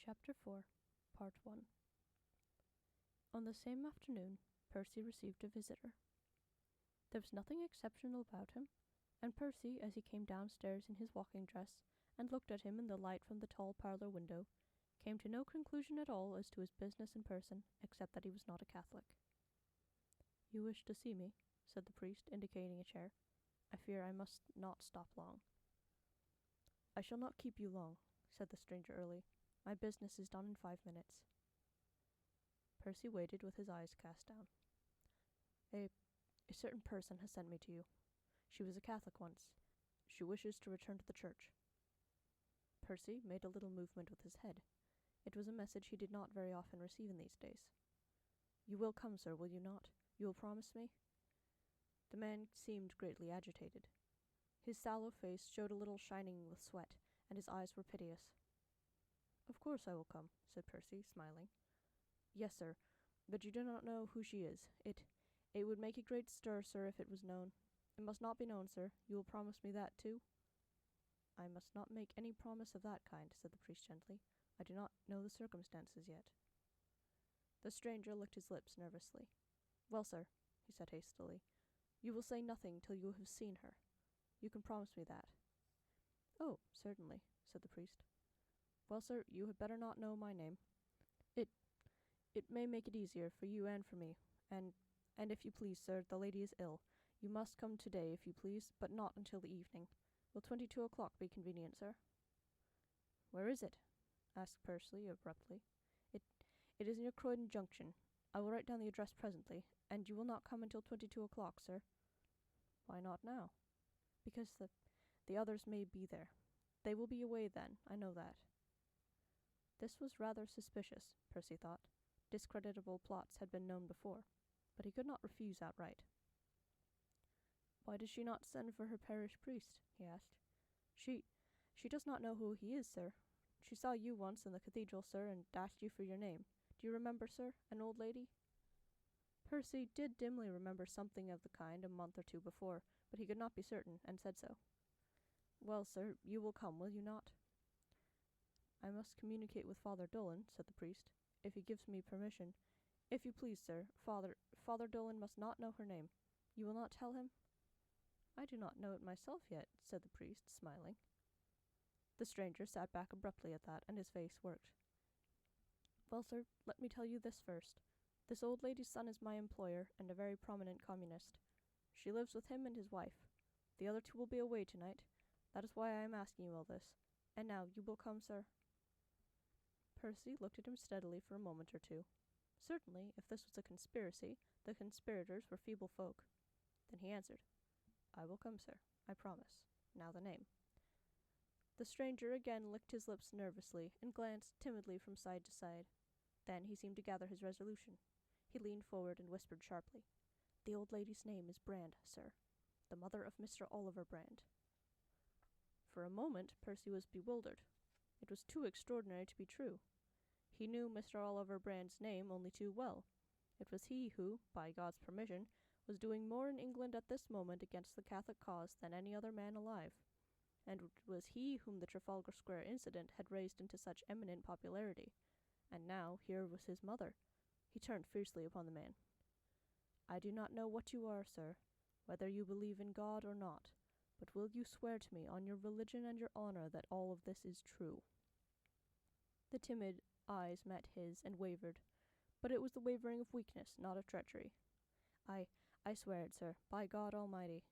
Chapter 4, Part 1. On the same afternoon, Percy received a visitor. There was nothing exceptional about him, and Percy, as he came downstairs in his walking dress and looked at him in the light from the tall parlour window, came to no conclusion at all as to his business in person, except that he was not a Catholic. "You wish to see me," said the priest, indicating a chair. "I fear I must not stop long." "I shall not keep you long," said the stranger early. "My business is done in 5 minutes." Percy waited with his eyes cast down. A certain person has sent me to you. She was a Catholic once. She wishes to return to the church." Percy made a little movement with his head. It was a message he did not very often receive in these days. "You will come, sir, will you not? You will promise me?" The man seemed greatly agitated. His sallow face showed a little shining with sweat, and his eyes were piteous. "Of course I will come," said Percy, smiling. "Yes, sir, but you do not know who she is. It would make a great stir, sir, if it was known. It must not be known, sir. You will promise me that, too?" "I must not make any promise of that kind," said the priest gently. "I do not know the circumstances yet." The stranger licked his lips nervously. "Well, sir," he said hastily, "you will say nothing till you have seen her. You can promise me that." "Oh, certainly," said the priest. "Well, sir, you had better not know my name. It may make it easier for you and for me, and if you please, sir, the lady is ill. You must come today, if you please, but not until the evening. Will 22 o'clock be convenient, sir?" "Where is it?" asked Percy abruptly. It is near Croydon Junction. I will write down the address presently, and you will not come until 22 o'clock, sir?" "Why not now?" "Because the others may be there. They will be away then, I know that." This was rather suspicious, Percy thought. Discreditable plots had been known before, but he could not refuse outright. "Why does she not send for her parish priest?" he asked. She does not know who he is, sir. She saw you once in the cathedral, sir, and asked you for your name. Do you remember, sir, an old lady?" Percy did dimly remember something of the kind a month or two before, but he could not be certain, and said so. "Well, sir, you will come, will you not?" "I must communicate with Father Dolan," said the priest, "if he gives me permission. If you please, sir, Father Dolan must not know her name. You will not tell him?" "I do not know it myself yet," said the priest, smiling. The stranger sat back abruptly at that, and his face worked. "Well, sir, let me tell you this first. This old lady's son is my employer, and a very prominent communist. She lives with him and his wife. The other two will be away tonight. That is why I am asking you all this. And now, you will come, sir?" Percy looked at him steadily for a moment or two. Certainly, if this was a conspiracy, the conspirators were feeble folk. Then he answered, "I will come, sir. I promise. Now the name." The stranger again licked his lips nervously and glanced timidly from side to side. Then he seemed to gather his resolution. He leaned forward and whispered sharply, "The old lady's name is Brand, sir. The mother of Mr. Oliver Brand." For a moment Percy was bewildered. It was too extraordinary to be true. He knew Mr. Oliver Brand's name only too well. It was he who, by God's permission, was doing more in England at this moment against the Catholic cause than any other man alive. And it was he whom the Trafalgar Square incident had raised into such eminent popularity. And now here was his mother. He turned fiercely upon the man. "I do not know what you are, sir, whether you believe in God or not, but will you swear to me on your religion and your honor that all of this is true?" The timid eyes met his and wavered, but it was the wavering of weakness, not of treachery. I swear it, sir, by God Almighty."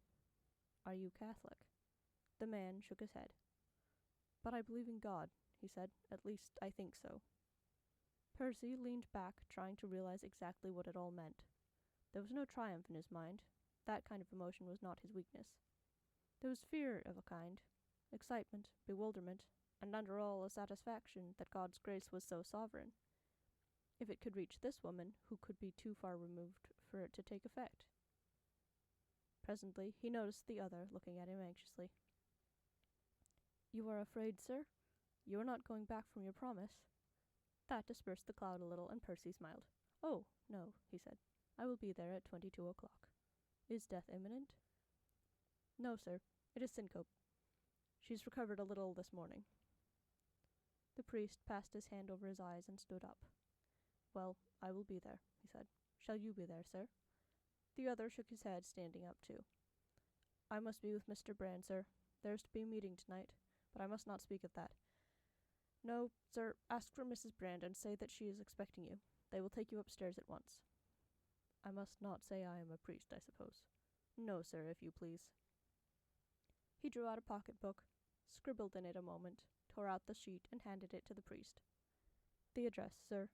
"Are you Catholic?" The man shook his head. "But I believe in God," he said. "At least, I think so." Percy leaned back, trying to realize exactly what it all meant. There was no triumph in his mind. That kind of emotion was not his weakness. There was fear of a kind, excitement, bewilderment, and under all a satisfaction that God's grace was so sovereign. If it could reach this woman, who could be too far removed for it to take effect? Presently he noticed the other looking at him anxiously. "You are afraid, sir? You are not going back from your promise?" That dispersed the cloud a little, and Percy smiled. "Oh, no," he said. "I will be there at 22 o'clock. Is death imminent?" "No, sir. It is syncope. She's recovered a little this morning." The priest passed his hand over his eyes and stood up. "Well, I will be there," he said. "Shall you be there, sir?" The other shook his head, standing up too. "I must be with Mr. Brand, sir. There is to be a meeting tonight, but I must not speak of that. No, sir, ask for Mrs. Brand and say that she is expecting you. They will take you upstairs at once." "I must not say I am a priest, I suppose." "No, sir, if you please." He drew out a pocket-book, scribbled in it a moment, tore out the sheet, and handed it to the priest. "The address, sir.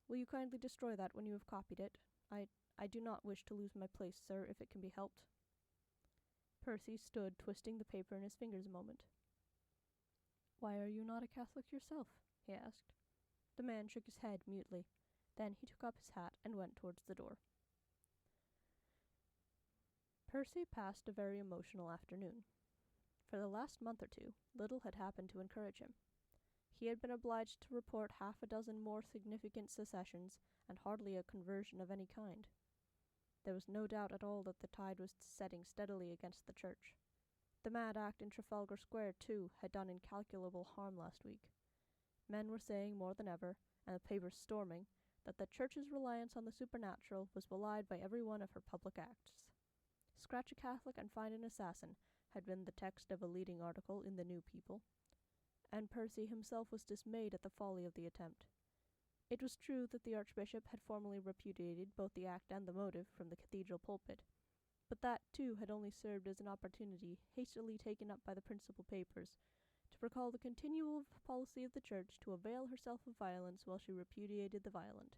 Will you kindly destroy that when you have copied it? I do not wish to lose my place, sir, if it can be helped." Percy stood twisting the paper in his fingers a moment. "Why are you not a Catholic yourself?" he asked. The man shook his head mutely. Then he took up his hat and went towards the door. Percy passed a very emotional afternoon. For the last month or two, little had happened to encourage him. He had been obliged to report half a dozen more significant secessions, and hardly a conversion of any kind. There was no doubt at all that the tide was setting steadily against the church. The mad act in Trafalgar Square, too, had done incalculable harm last week. Men were saying more than ever, and the papers storming, that the church's reliance on the supernatural was belied by every one of her public acts. "Scratch a Catholic and find an assassin," had been the text of a leading article in the New People, and Percy himself was dismayed at the folly of the attempt. It was true that the Archbishop had formally repudiated both the act and the motive from the cathedral pulpit, but that, too, had only served as an opportunity, hastily taken up by the principal papers, to recall the continual policy of the Church to avail herself of violence while she repudiated the violent.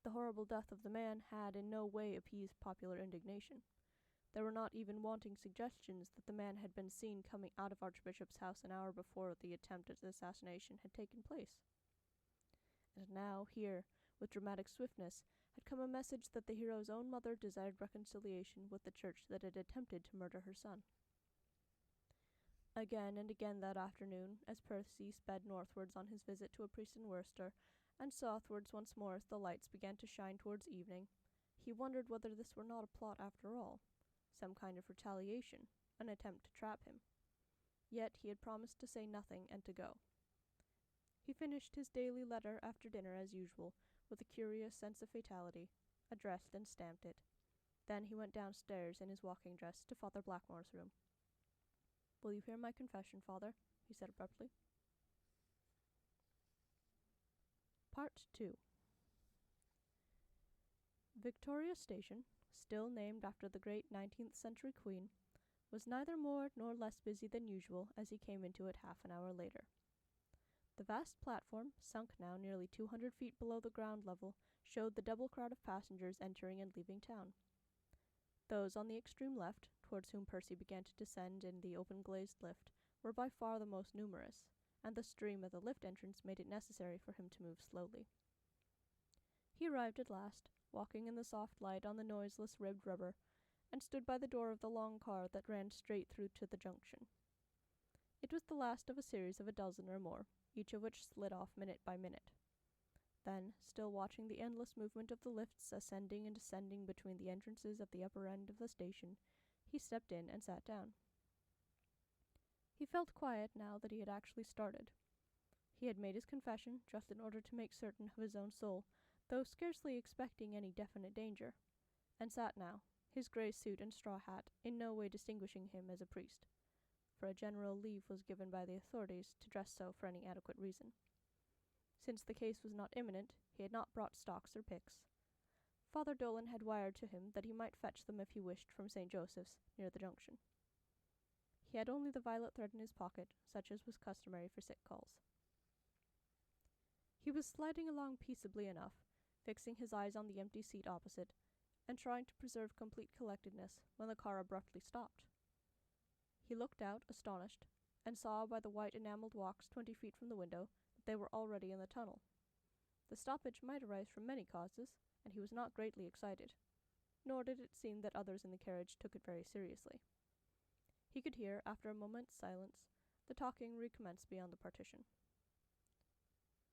The horrible death of the man had in no way appeased popular indignation. There were not even wanting suggestions that the man had been seen coming out of Archbishop's house an hour before the attempt at assassination had taken place. And now, here, with dramatic swiftness, had come a message that the hero's own mother desired reconciliation with the church that had attempted to murder her son. Again and again that afternoon, as Percy sped northwards on his visit to a priest in Worcester, and southwards once more as the lights began to shine towards evening, he wondered whether this were not a plot after all, some kind of retaliation, an attempt to trap him. Yet he had promised to say nothing and to go. He finished his daily letter after dinner as usual, with a curious sense of fatality, addressed and stamped it. Then he went downstairs in his walking dress to Father Blackmore's room. "Will you hear my confession, Father?" he said abruptly. Part 2. Victoria Station, still named after the great 19th century queen, was neither more nor less busy than usual as he came into it half an hour later. The vast platform, sunk now nearly 200 feet below the ground level, showed the double crowd of passengers entering and leaving town. Those on the extreme left, towards whom Percy began to descend in the open-glazed lift, were by far the most numerous, and the stream at the lift entrance made it necessary for him to move slowly. He arrived at last, walking in the soft light on the noiseless ribbed rubber, and stood by the door of the long car that ran straight through to the junction. It was the last of a series of a dozen or more, each of which slid off minute by minute. Then, still watching the endless movement of the lifts ascending and descending between the entrances of the upper end of the station, he stepped in and sat down. He felt quiet now that he had actually started. He had made his confession just in order to make certain of his own soul, though scarcely expecting any definite danger, and sat now, his grey suit and straw hat in no way distinguishing him as a priest, for a general leave was given by the authorities to dress so for any adequate reason. Since the case was not imminent, he had not brought stocks or picks. Father Dolan had wired to him that he might fetch them if he wished from St. Joseph's, near the junction. He had only the violet thread in his pocket, such as was customary for sick calls. He was sliding along peaceably enough, fixing his eyes on the empty seat opposite, and trying to preserve complete collectedness, when the car abruptly stopped. He looked out, astonished, and saw by the white enameled walks 20 feet from the window that they were already in the tunnel. The stoppage might arise from many causes, and he was not greatly excited, nor did it seem that others in the carriage took it very seriously. He could hear, after a moment's silence, the talking recommence beyond the partition.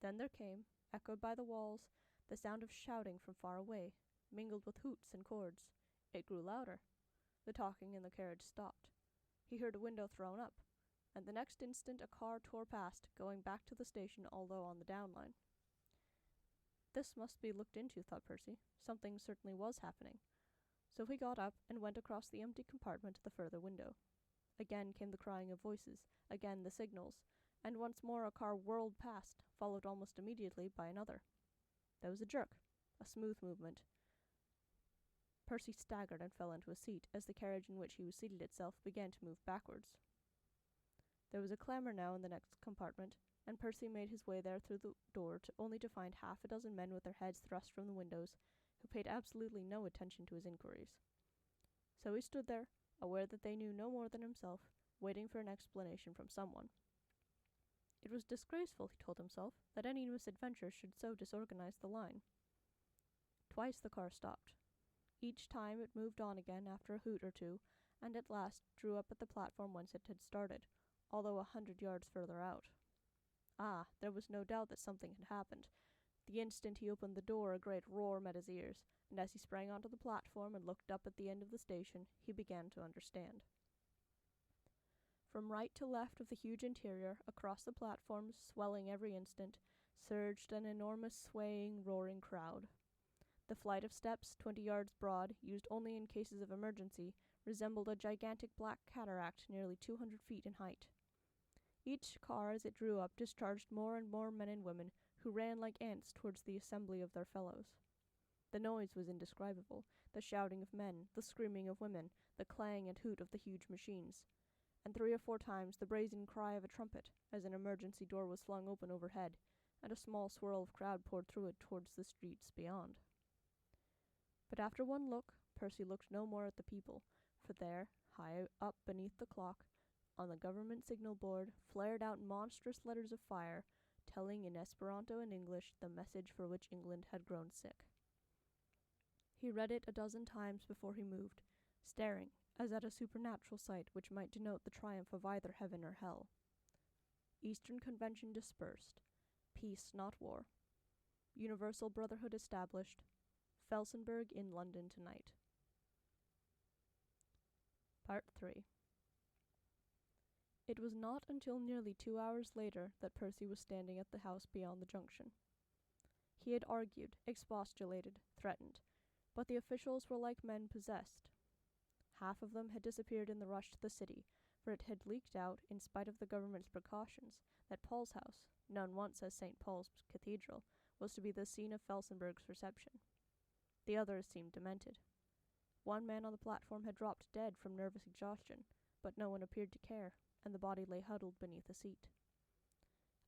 Then there came, echoed by the walls, the sound of shouting from far away, mingled with hoots and chords. It grew louder. The talking in the carriage stopped. He heard a window thrown up, and the next instant a car tore past, going back to the station although on the down line. This must be looked into, thought Percy. Something certainly was happening. So he got up and went across the empty compartment to the further window. Again came the crying of voices, again the signals, and once more a car whirled past, followed almost immediately by another. There was a jerk, a smooth movement. Percy staggered and fell into a seat as the carriage in which he was seated itself began to move backwards. There was a clamour now in the next compartment, and Percy made his way there through the door only to find half a dozen men with their heads thrust from the windows, who paid absolutely no attention to his inquiries. So he stood there, aware that they knew no more than himself, waiting for an explanation from someone. It was disgraceful, he told himself, that any misadventure should so disorganize the line. Twice the car stopped. Each time it moved on again after a hoot or two, and at last drew up at the platform whence it had started, although 100 yards further out. Ah, there was no doubt that something had happened. The instant he opened the door, a great roar met his ears, and as he sprang onto the platform and looked up at the end of the station, he began to understand. From right to left of the huge interior, across the platforms, swelling every instant, surged an enormous swaying, roaring crowd. The flight of steps, 20 yards broad, used only in cases of emergency, resembled a gigantic black cataract nearly 200 feet in height. Each car, as it drew up, discharged more and more men and women, who ran like ants towards the assembly of their fellows. The noise was indescribable, the shouting of men, the screaming of women, the clang and hoot of the huge machines, and 3 or 4 times the brazen cry of a trumpet, as an emergency door was flung open overhead, and a small swirl of crowd poured through it towards the streets beyond. But after one look, Percy looked no more at the people, for there, high up beneath the clock, on the government signal board, flared out monstrous letters of fire, telling in Esperanto and English the message for which England had grown sick. He read it a dozen times before he moved, staring, as at a supernatural sight which might denote the triumph of either heaven or hell. Eastern Convention dispersed. Peace, not war. Universal brotherhood established. Felsenburgh in London tonight. Part 3. It was not until nearly 2 hours later that Percy was standing at the house beyond the junction. He had argued, expostulated, threatened, but the officials were like men possessed. Half of them had disappeared in the rush to the city, for it had leaked out, in spite of the government's precautions, that Paul's house, known once as St. Paul's Cathedral, was to be the scene of Felsenburgh's reception. The others seemed demented. One man on the platform had dropped dead from nervous exhaustion, but no one appeared to care, and the body lay huddled beneath a seat.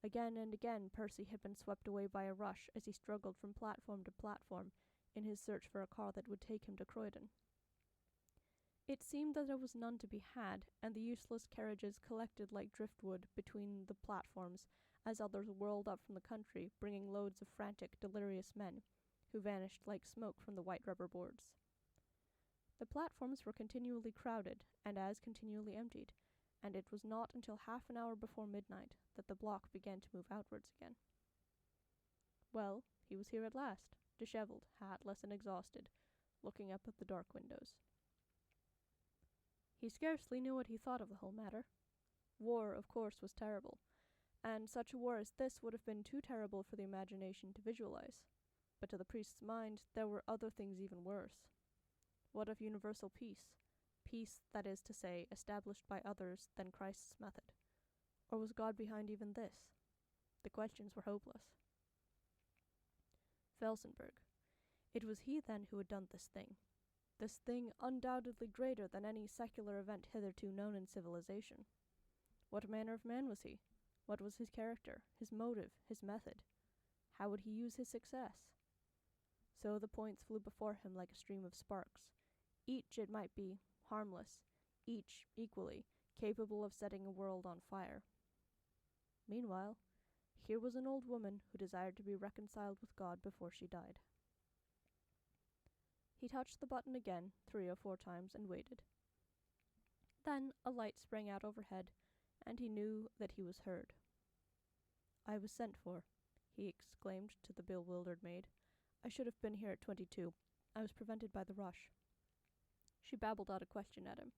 Again and again Percy had been swept away by a rush as he struggled from platform to platform in his search for a car that would take him to Croydon. It seemed that there was none to be had, and the useless carriages collected like driftwood between the platforms as others whirled up from the country, bringing loads of frantic, delirious men, who vanished like smoke from the white rubber boards. The platforms were continually crowded, and as continually emptied, and it was not until half an hour before midnight that the block began to move outwards again. Well, he was here at last, dishevelled, hatless, and exhausted, looking up at the dark windows. He scarcely knew what he thought of the whole matter. War, of course, was terrible, and such a war as this would have been too terrible for the imagination to visualize. But to the priest's mind there were other things even worse. What of universal peace? Peace, that is to say, established by others than Christ's method. Or was God behind even this? The questions were hopeless. Felsenburgh. It was he then who had done this thing undoubtedly greater than any secular event hitherto known in civilization. What manner of man was he? What was his character, his motive, his method? How would he use his success? So the points flew before him like a stream of sparks. Each, it might be, harmless, each, equally, capable of setting a world on fire. Meanwhile, here was an old woman who desired to be reconciled with God before she died. He touched the button again 3 or 4 times and waited. Then a light sprang out overhead, and he knew that he was heard. "I was sent for," he exclaimed to the bewildered maid. "I should have been here at 22. I was prevented by the rush." She babbled out a question at him.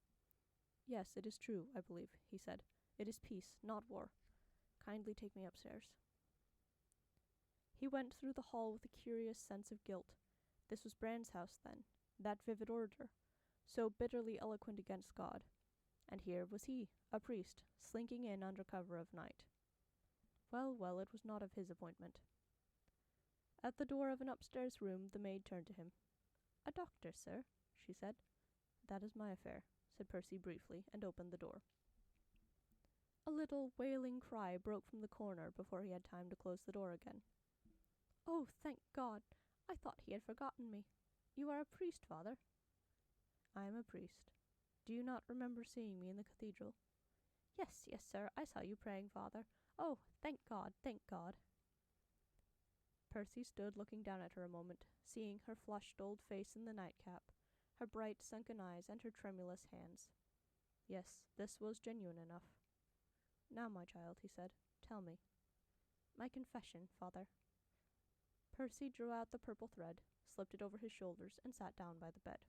"Yes, it is true, I believe," he said. It is peace, not war. Kindly take me upstairs." He went through the hall with a curious sense of guilt. This was Brand's house, then, that vivid orator, so bitterly eloquent against God. And here was he, a priest, slinking in under cover of night. Well, well, it was not of his appointment. At the door of an upstairs room, the maid turned to him. "A doctor, sir," she said. "That is my affair," said Percy briefly, and opened the door. A little wailing cry broke from the corner before he had time to close the door again. "Oh, thank God! I thought he had forgotten me. You are a priest, father?" "I am a priest. Do you not remember seeing me in the cathedral?" Yes, sir, I saw you praying, father. Oh, thank God, thank God." Percy stood looking down at her a moment, seeing her flushed old face in the nightcap, her bright sunken eyes, and her tremulous hands. Yes, this was genuine enough. "Now, my child," he said, "tell me." "My confession, father." Percy drew out the purple thread, slipped it over his shoulders, and sat down by the bed.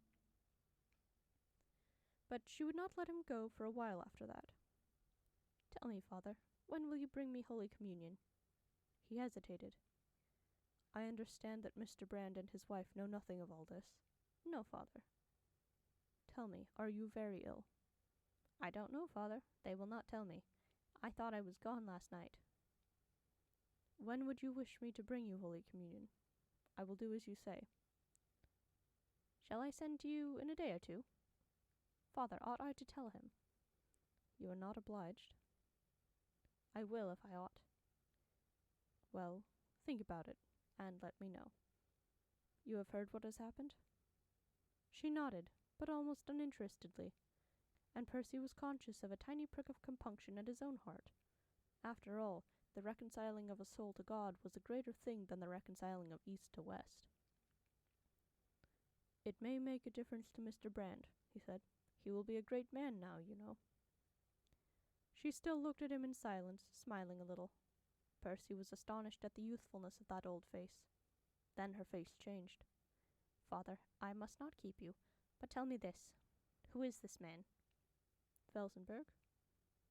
But she would not let him go for a while after that. "Tell me, father, when will you bring me Holy Communion?" He hesitated. "I understand that Mr. Brand and his wife know nothing of all this." "No, father." "Tell me, are you very ill?" "I don't know, father. They will not tell me. I thought I was gone last night." "When would you wish me to bring you Holy Communion?" "I will do as you say." "Shall I send to you in a day or two?" "Father, ought I to tell him?" "You are not obliged." "I will if I ought." "Well, think about it, and let me know. You have heard what has happened?" She nodded, but almost uninterestedly, and Percy was conscious of a tiny prick of compunction at his own heart. After all, the reconciling of a soul to God was a greater thing than the reconciling of East to West. "It may make a difference to Mr. Brand," he said. "He will be a great man now, you know." She still looked at him in silence, smiling a little. Percy was astonished at the youthfulness of that old face. Then her face changed. "Father, I must not keep you, but tell me this. Who is this man?" "Felsenburgh?"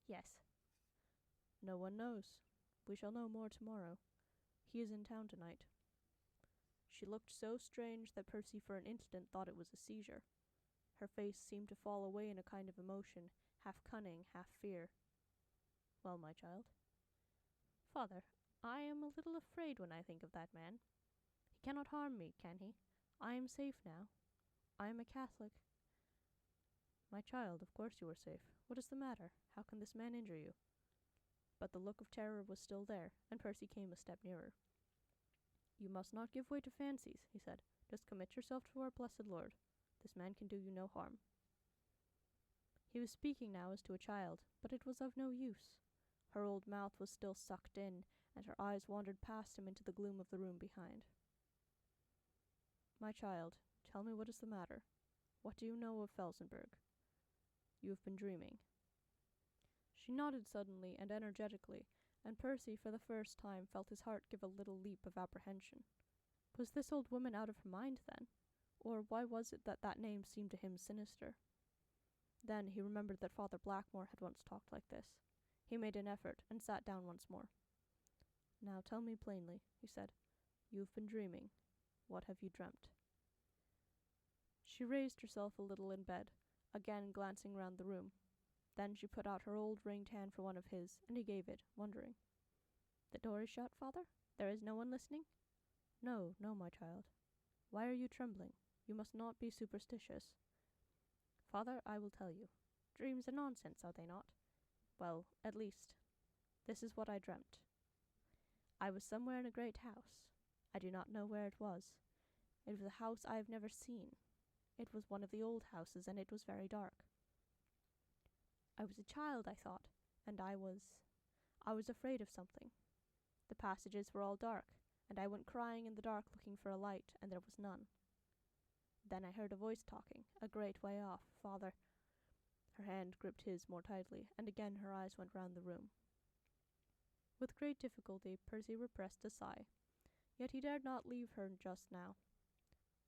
"Yes." "No one knows. We shall know more tomorrow. He is in town tonight." She looked so strange that Percy for an instant thought it was a seizure. Her face seemed to fall away in a kind of emotion, half cunning, half fear. "Well, my child?" "Father, I am a little afraid when I think of that man. He cannot harm me, can he? I am safe now. I am a Catholic." "My child, of course you are safe. What is the matter? How can this man injure you?" But the look of terror was still there, and Percy came a step nearer. "You must not give way to fancies," he said. "Just commit yourself to our blessed Lord. This man can do you no harm." He was speaking now as to a child, but it was of no use. Her old mouth was still sucked in, and her eyes wandered past him into the gloom of the room behind. "My child, tell me what is the matter. What do you know of Felsenburgh? You have been dreaming." She nodded suddenly and energetically, and Percy for the first time felt his heart give a little leap of apprehension. Was this old woman out of her mind, then? Or why was it that that name seemed to him sinister? Then he remembered that Father Blackmore had once talked like this. He made an effort and sat down once more. "Now tell me plainly," he said. "You have been dreaming. What have you dreamt?" She raised herself a little in bed, again glancing round the room. Then she put out her old ringed hand for one of his, and he gave it, wondering. "The door is shut, father? There is no one listening?" "No, no, my child. Why are you trembling? You must not be superstitious." "Father, I will tell you. Dreams are nonsense, are they not? Well, at least, this is what I dreamt. I was somewhere in a great house. I do not know where it was. It was a house I have never seen. It was one of the old houses, and it was very dark. I was a child, I thought, and I was afraid of something. The passages were all dark, and I went crying in the dark looking for a light, and there was none. Then I heard a voice talking, a great way off. Father—" Her hand gripped his more tightly, and again her eyes went round the room. With great difficulty Percy repressed a sigh, yet he dared not leave her just now.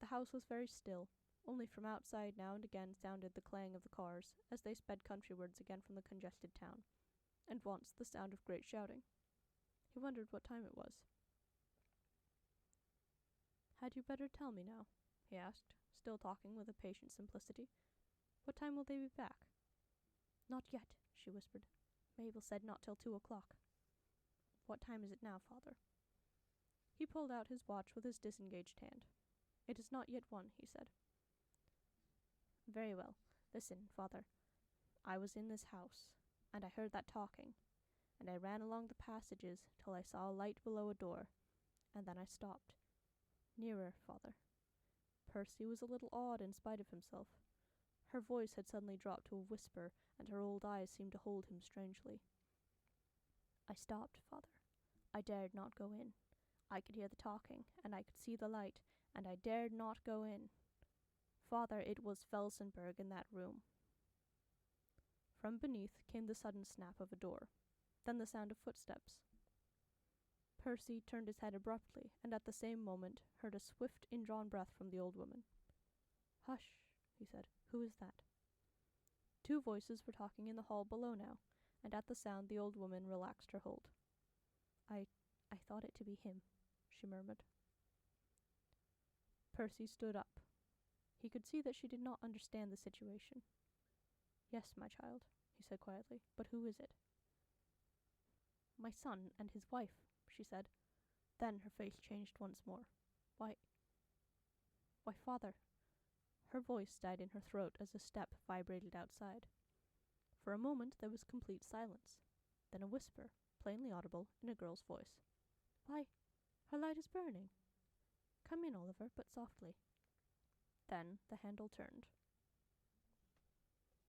The house was very still. Only from outside now and again sounded the clang of the cars, as they sped countrywards again from the congested town. and once the sound of great shouting. He wondered what time it was. "Had you better tell me now?" he asked, still talking with a patient simplicity. "What time will they be back?" "Not yet," she whispered. "Mabel said not till 2 o'clock. "What time is it now, father?" He pulled out his watch with his disengaged hand. "It is not yet 1, he said. "Very well. Listen, father. I was in this house, and I heard that talking, and I ran along the passages till I saw a light below a door, and then I stopped. Nearer, father." Percy was a little awed in spite of himself. Her voice had suddenly dropped to a whisper, and her old eyes seemed to hold him strangely. "I stopped, father. I dared not go in. I could hear the talking, and I could see the light, and I dared not go in. Father, it was Felsenburgh in that room." From beneath came the sudden snap of a door, then the sound of footsteps. Percy turned his head abruptly, and at the same moment heard a swift, indrawn breath from the old woman. "Hush," he said. "Who is that?" 2 voices were talking in the hall below now, and at the sound the old woman relaxed her hold. I thought it to be him," she murmured. Percy stood up. He could see that she did not understand the situation. "Yes, my child," he said quietly, "but who is it?" "My son and his wife," she said. Then her face changed once more. Why, father." Her voice died in her throat as a step vibrated outside. For a moment there was complete silence. Then a whisper, plainly audible, in a girl's voice. "Why, her light is burning. Come in, Oliver, but softly." Then the handle turned.